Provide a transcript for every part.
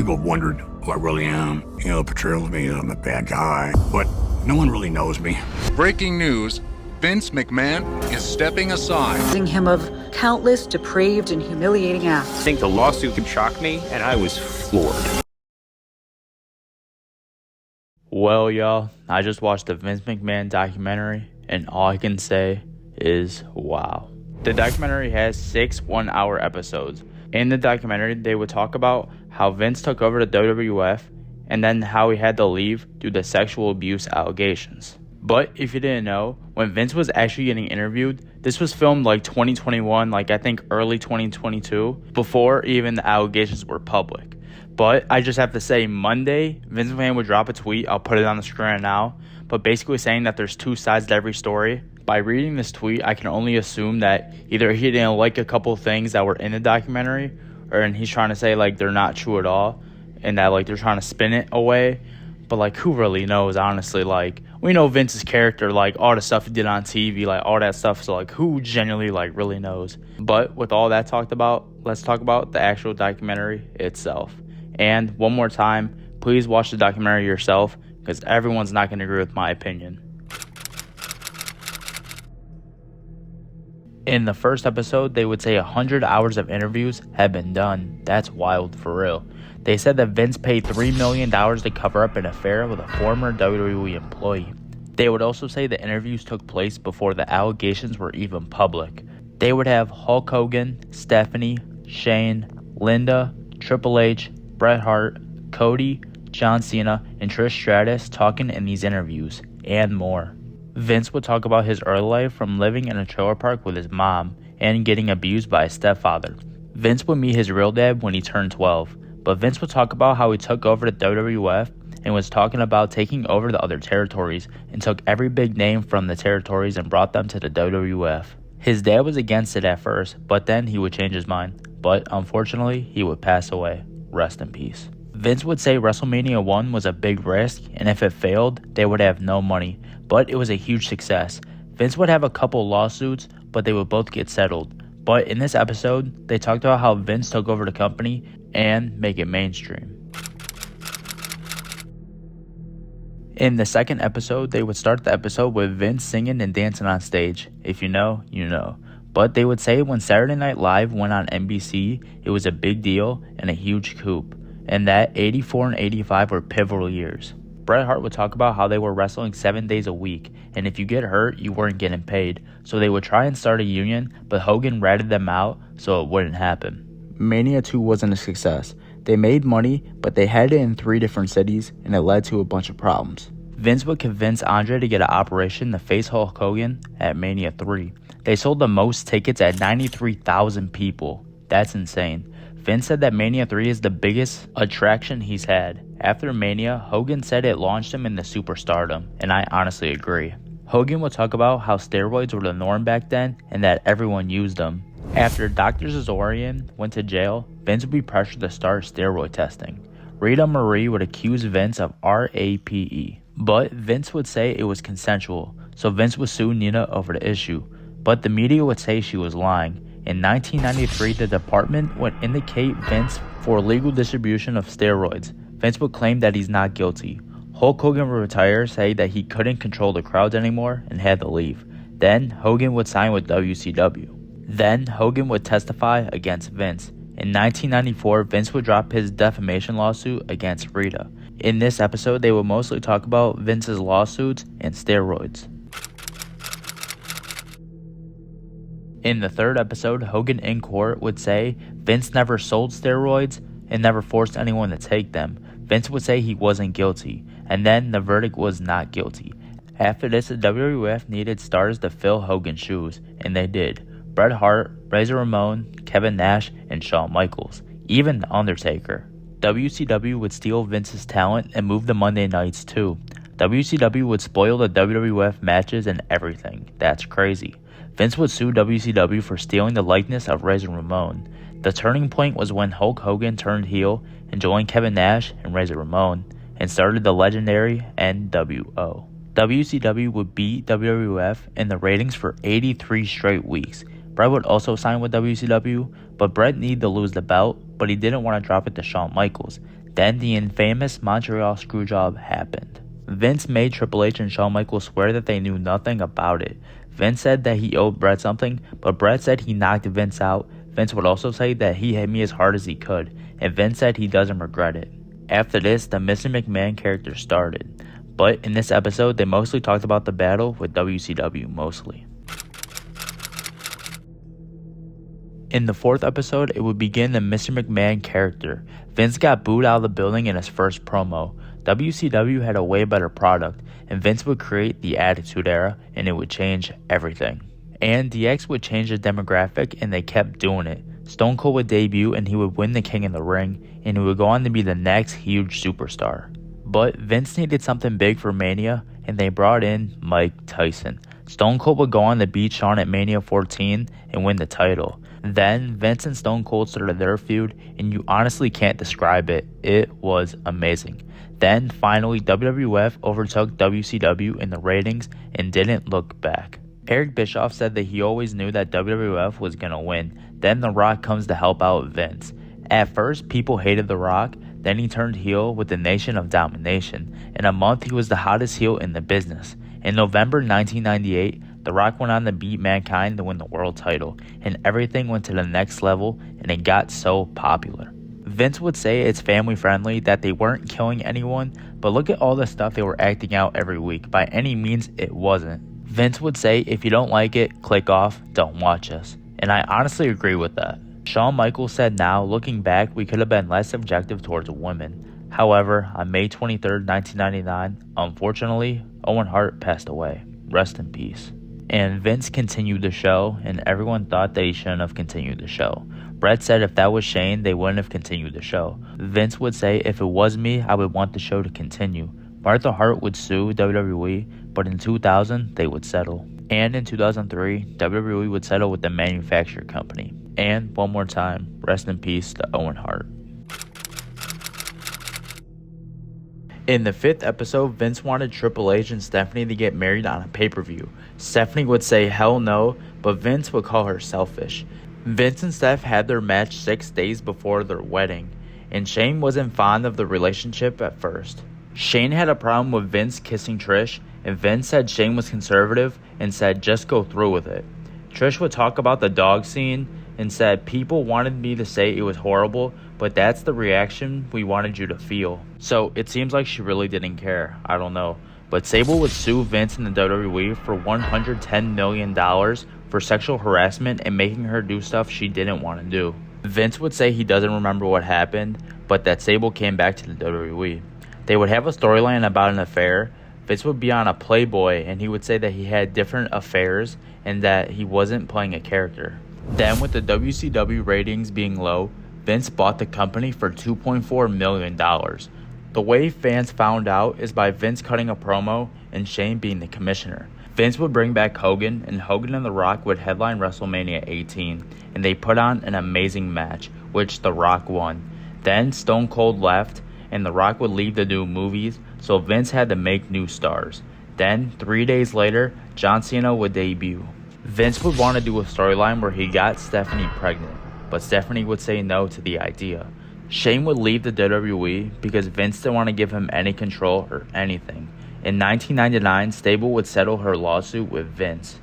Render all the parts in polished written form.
people have wondered who I really am. You know, portrayal of me, I'm a bad guy, but no one really knows me. Breaking news, Vince McMahon is stepping aside. Accusing him of countless depraved and humiliating acts. I think the lawsuit could shock me, and I was floored. Well, y'all, I just watched the Vince McMahon documentary, and all I can say is wow. The documentary has 6 one-hour episodes. In the documentary, they would talk about how Vince took over the WWF and then how he had to leave due to sexual abuse allegations. But if you didn't know, when Vince was actually getting interviewed, this was filmed like 2021, like I think early 2022, before even the allegations were public. But I just have to say, Monday, Vince McMahon would drop a tweet, I'll put it on the screen now, but basically saying that there's 2 sides to every story. By reading this tweet, I can only assume that either he didn't like a couple things that were in the documentary, and he's trying to say like they're not true at all, and that like they're trying to spin it away. But like, who really knows, honestly? Like, we know Vince's character, like all the stuff he did on TV, like all that stuff, so like who genuinely like really knows? But with all that talked about, let's talk about the actual documentary itself. And one more time, please watch the documentary yourself, because everyone's not going to agree with my opinion. In the first episode, they would say 100 hours of interviews have been done. That's wild for real. They said that Vince paid $3 million to cover up an affair with a former WWE employee. They would also say the interviews took place before the allegations were even public. They would have Hulk Hogan, Stephanie, Shane, Linda, Triple H, Bret Hart, Cody, John Cena, and Trish Stratus talking in these interviews, and more. Vince would talk about his early life from living in a trailer park with his mom and getting abused by his stepfather. Vince would meet his real dad when he turned 12, but Vince would talk about how he took over the WWF and was talking about taking over the other territories and took every big name from the territories and brought them to the WWF. His dad was against it at first, but then he would change his mind. But unfortunately, he would pass away. Rest in peace. Vince would say WrestleMania 1 was a big risk, and if it failed, they would have no money. But it was a huge success. Vince would have a couple lawsuits, but they would both get settled. But in this episode, they talked about how Vince took over the company and make it mainstream. In the second episode, they would start the episode with Vince singing and dancing on stage. If you know, you know. But they would say when Saturday Night Live went on NBC, it was a big deal and a huge coup, and that 84 and 85 were pivotal years. Bret Hart would talk about how they were wrestling 7 days a week, and if you get hurt, you weren't getting paid. So they would try and start a union, but Hogan ratted them out, so it wouldn't happen. Mania 2 wasn't a success. They made money, but they had it in 3 different cities, and it led to a bunch of problems. Vince would convince Andre to get an operation to face Hulk Hogan at Mania 3. They sold the most tickets at 93,000 people. That's insane. Vince said that Mania 3 is the biggest attraction he's had. After Mania, Hogan said it launched him into superstardom, and I honestly agree. Hogan would talk about how steroids were the norm back then and that everyone used them. After Dr. Zazorian went to jail, Vince would be pressured to start steroid testing. Rita Marie would accuse Vince of RAPE, but Vince would say it was consensual, so Vince would sue Nina over the issue, but the media would say she was lying. In 1993, the department would indicate Vince for illegal distribution of steroids. Vince would claim that he's not guilty. Hulk Hogan would retire, say that he couldn't control the crowds anymore and had to leave. Then Hogan would sign with WCW. Then Hogan would testify against Vince. In 1994, Vince would drop his defamation lawsuit against Rita. In this episode, they would mostly talk about Vince's lawsuits and steroids. In the third episode, Hogan in court would say Vince never sold steroids and never forced anyone to take them. Vince would say he wasn't guilty, and then the verdict was not guilty. After this, the WWF needed stars to fill Hogan's shoes, and they did. Bret Hart, Razor Ramon, Kevin Nash, and Shawn Michaels. Even The Undertaker. WCW would steal Vince's talent and move the Monday nights too. WCW would spoil the WWF matches and everything. That's crazy. Vince would sue WCW for stealing the likeness of Razor Ramon. The turning point was when Hulk Hogan turned heel and joined Kevin Nash and Razor Ramon and started the legendary NWO. WCW would beat WWF in the ratings for 83 straight weeks. Bret would also sign with WCW, but Bret needed to lose the belt, but he didn't want to drop it to Shawn Michaels. Then the infamous Montreal Screwjob happened. Vince made Triple H and Shawn Michaels swear that they knew nothing about it. Vince said that he owed Bret something, but Bret said he knocked Vince out. Vince would also say that he hit me as hard as he could, and Vince said he doesn't regret it. After this, the Mr. McMahon character started. But in this episode, they mostly talked about the battle with WCW mostly. In the fourth episode, it would begin the Mr. McMahon character. Vince got booed out of the building in his first promo. WCW had a way better product, and Vince would create the Attitude Era, and it would change everything. And DX would change the demographic, and they kept doing it. Stone Cold would debut, and he would win the King of the Ring, and he would go on to be the next huge superstar. But Vince needed something big for Mania, and they brought in Mike Tyson. Stone Cold would go on to beat Shawn at Mania 14 and win the title. Then Vince and Stone Cold started their feud, and you honestly can't describe it. It was amazing. Then finally WWF overtook WCW in the ratings and didn't look back. Eric Bischoff said that he always knew that WWF was gonna win. Then The Rock comes to help out Vince. At first, people hated The Rock, then he turned heel with the Nation of Domination. In a month, he was the hottest heel in the business. In November 1998, The Rock went on to beat Mankind to win the world title, and everything went to the next level, and it got so popular. Vince would say it's family friendly, that they weren't killing anyone, but look at all the stuff they were acting out every week. By any means, it wasn't. Vince would say, if you don't like it, click off, don't watch us. And I honestly agree with that. Shawn Michaels said now, looking back, we could have been less objective towards women. However, on May 23, 1999, unfortunately, Owen Hart passed away. Rest in peace. And Vince continued the show, and everyone thought that he shouldn't have continued the show. Bret said if that was Shane, they wouldn't have continued the show. Vince would say, if it was me, I would want the show to continue. Martha Hart would sue WWE, but in 2000, they would settle. And in 2003, WWE would settle with the manufacturer company. And one more time, rest in peace to Owen Hart. In the fifth episode, Vince wanted Triple H and Stephanie to get married on a pay-per-view. Stephanie would say hell no, but Vince would call her selfish. Vince and Steph had their match 6 days before their wedding, and Shane wasn't fond of the relationship at first. Shane had a problem with Vince kissing Trish, and Vince said Shane was conservative and said just go through with it. Trish would talk about the dog scene and said people wanted me to say it was horrible, but that's the reaction we wanted you to feel. So it seems like she really didn't care. I don't know. But Sable would sue Vince and the WWE for $110 million for sexual harassment and making her do stuff she didn't want to do. Vince would say he doesn't remember what happened, but that Sable came back to the WWE. They would have a storyline about an affair. Vince would be on a Playboy, and he would say that he had different affairs and that he wasn't playing a character. Then with the WCW ratings being low, Vince bought the company for $2.4 million. The way fans found out is by Vince cutting a promo and Shane being the commissioner. Vince would bring back Hogan, and Hogan and The Rock would headline WrestleMania 18, and they put on an amazing match, which The Rock won. Then Stone Cold left, and The Rock would leave to do movies, so Vince had to make new stars. Then, 3 days later, John Cena would debut. Vince would want to do a storyline where he got Stephanie pregnant, but Stephanie would say no to the idea. Shane would leave the WWE because Vince didn't want to give him any control or anything. In 1999, Stable would settle her lawsuit with Vince.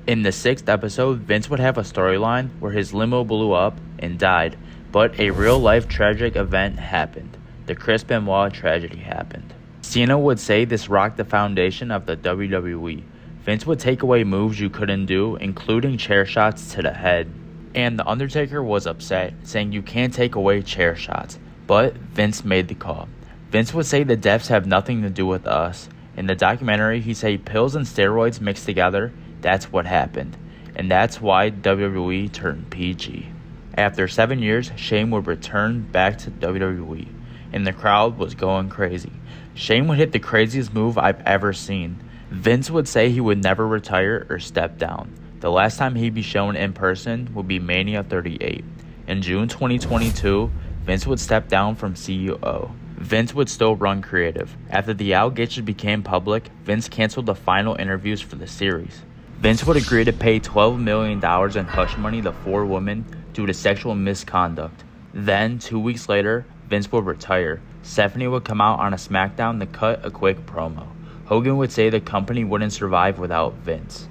In the 6th episode, Vince would have a storyline where his limo blew up and died, but a real-life tragic event happened. The Chris Benoit tragedy happened. Cena would say this rocked the foundation of the WWE. Vince would take away moves you couldn't do, including chair shots to the head. And The Undertaker was upset, saying you can't take away chair shots. But Vince made the call. Vince would say the deaths have nothing to do with us. In the documentary, he said pills and steroids mixed together, that's what happened. And that's why WWE turned PG. After 7 years, Shane would return back to WWE, and the crowd was going crazy. Shane would hit the craziest move I've ever seen. Vince would say he would never retire or step down. The last time he'd be shown in person would be Mania 38. In June 2022, Vince would step down from CEO. Vince would still run creative. After the allegations became public, Vince canceled the final interviews for the series. Vince would agree to pay $12 million in hush money to 4 women due to sexual misconduct. Then, 2 weeks later, Vince would retire. Stephanie would come out on a SmackDown to cut a quick promo. Hogan would say the company wouldn't survive without Vince.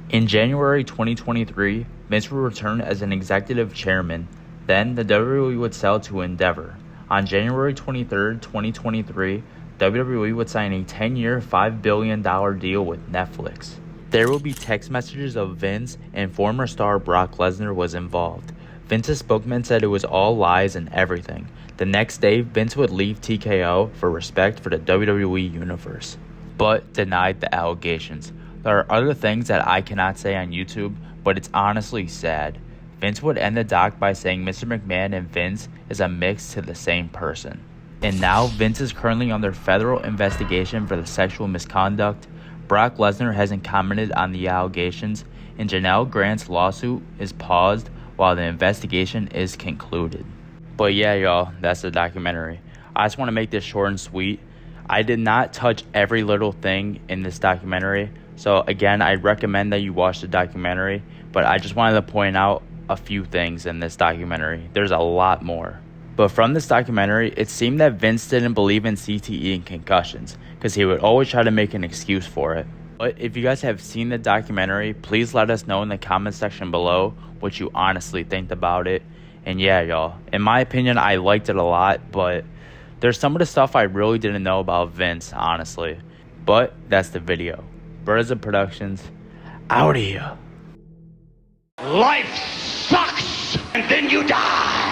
In January 2023, Vince would return as an executive chairman. Then, the WWE would sell to Endeavor. On January 23, 2023, WWE would sign a 10-year, $5 billion deal with Netflix. There will be text messages of Vince, and former star Brock Lesnar was involved. Vince's spokesman said it was all lies and everything. The next day, Vince would leave TKO for respect for the WWE Universe, but denied the allegations. There are other things that I cannot say on YouTube, but it's honestly sad. Vince would end the doc by saying Mr. McMahon and Vince is a mix to the same person. And now Vince is currently under federal investigation for the sexual misconduct. Brock Lesnar hasn't commented on the allegations, and Janelle Grant's lawsuit is paused while the investigation is concluded. But yeah, y'all, that's the documentary. I just want to make this short and sweet. I did not touch every little thing in this documentary, so again, I recommend that you watch the documentary, but I just wanted to point out a few things in this documentary. There's a lot more. But from this documentary, it seemed that Vince didn't believe in CTE and concussions, because he would always try to make an excuse for it. But if you guys have seen the documentary, please let us know in the comment section below what you honestly think about it. And yeah, y'all, in my opinion, I liked it a lot, but there's some of the stuff I really didn't know about Vince, honestly. But that's the video. Birds of Productions, out of here. Life sucks, and then you die.